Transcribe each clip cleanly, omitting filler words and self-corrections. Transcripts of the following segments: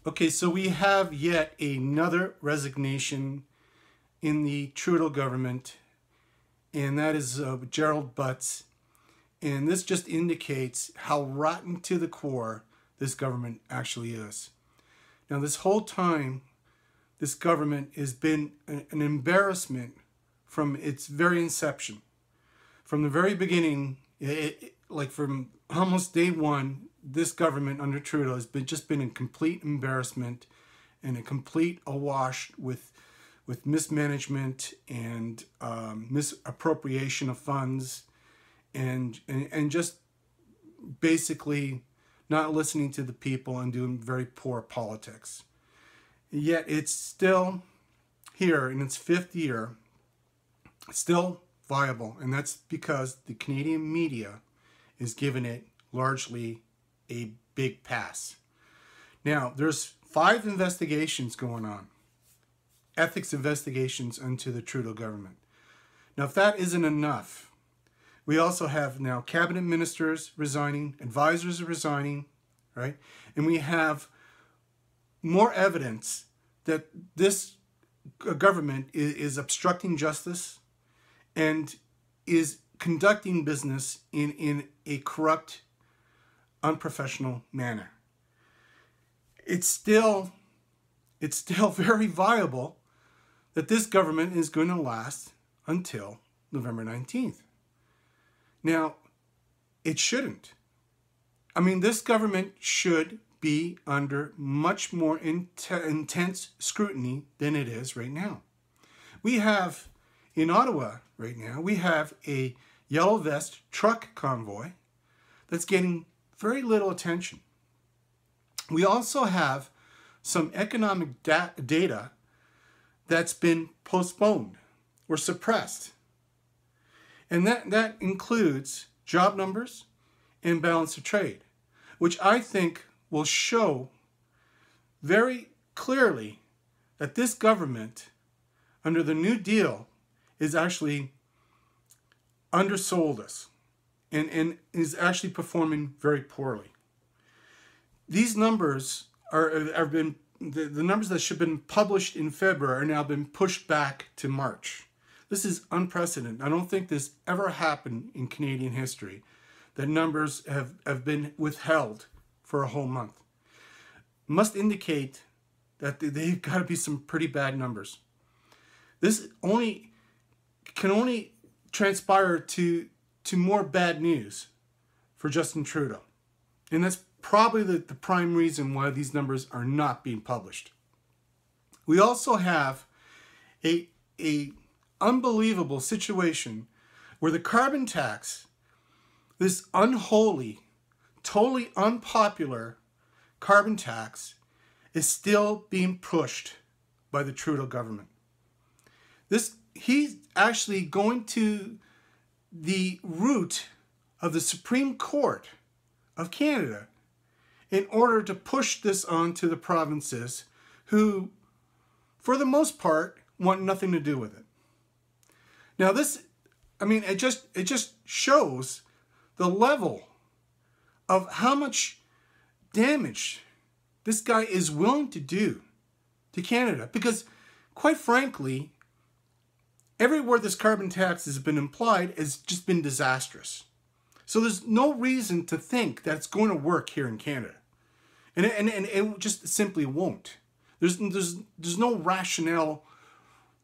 Okay, so we have yet another resignation in the Trudeau government, and that is Gerald Butts. And this just indicates how rotten to the core this government actually is. Now, this whole time, this government has been an embarrassment from its very inception. From the very beginning, like from almost day one, this government under Trudeau has just been a complete embarrassment and a complete awash with mismanagement and misappropriation of funds and just basically not listening to the people and doing very poor politics. Yet it's still here in its fifth year, still viable, and that's because the Canadian media is giving it largely a big pass. Now, there's 5 investigations going on, ethics investigations into the Trudeau government. Now, if that isn't enough, we also have now cabinet ministers resigning, advisors are resigning, right? And we have more evidence that this government is obstructing justice and is conducting business in a corrupt, unprofessional manner. It's still very viable that this government is going to last until November 19th. Now, it shouldn't. I mean, this government should be under much more intense scrutiny than it is right now. We have, in Ottawa right now, we have a yellow vest truck convoy that's getting very little attention. We also have some economic data that's been postponed or suppressed. And that includes job numbers and balance of trade, which I think will show very clearly that this government, under the New Deal, is actually undersold us and is actually performing very poorly. These numbers have been, the numbers that should have been published in February are now been pushed back to March. This is unprecedented. I don't think this ever happened in Canadian history, that numbers have been withheld for a whole month. Must indicate that they've got to be some pretty bad numbers. This can only transpire to more bad news for Justin Trudeau. And that's probably the prime reason why these numbers are not being published. We also have a unbelievable situation where the carbon tax, this unholy, totally unpopular carbon tax, is still being pushed by the Trudeau government. He's actually going to the root of the Supreme Court of Canada in order to push this on to the provinces who, for the most part, want nothing to do with it. Now this, I mean, it just shows the level of how much damage this guy is willing to do to Canada. Because, quite frankly, everywhere this carbon tax has been applied has just been disastrous. So there's no reason to think that it's going to work here in Canada. And it just simply won't. There's no rationale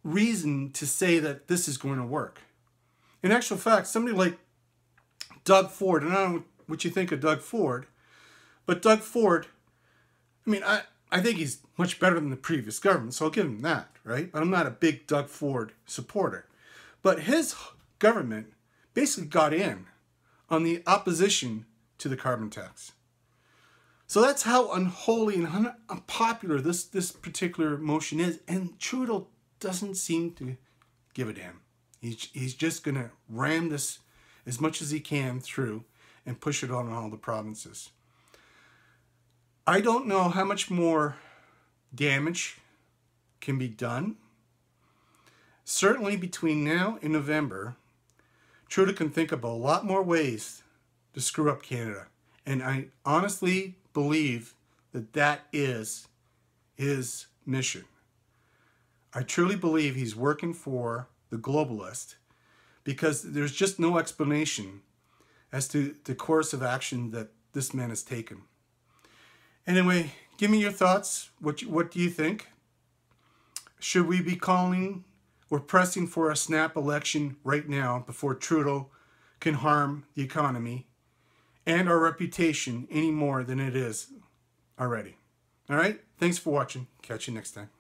reason to say that this is going to work. In actual fact, somebody like Doug Ford, and I don't know what you think of Doug Ford, but Doug Ford, I mean, I think he's much better than the previous government, so I'll give him that, right? But I'm not a big Doug Ford supporter. But his government basically got in on the opposition to the carbon tax. So that's how unholy and unpopular this particular motion is. And Trudeau doesn't seem to give a damn. He's just going to ram this as much as he can through and push it on all the provinces. I don't know how much more damage can be done. Certainly between now and November, Trudeau can think of a lot more ways to screw up Canada. And I honestly believe that that is his mission. I truly believe he's working for the globalist because there's just no explanation as to the course of action that this man has taken. Anyway, give me your thoughts. What do you think? Should we be calling or pressing for a snap election right now before Trudeau can harm the economy and our reputation any more than it is already? All right? Thanks for watching. Catch you next time.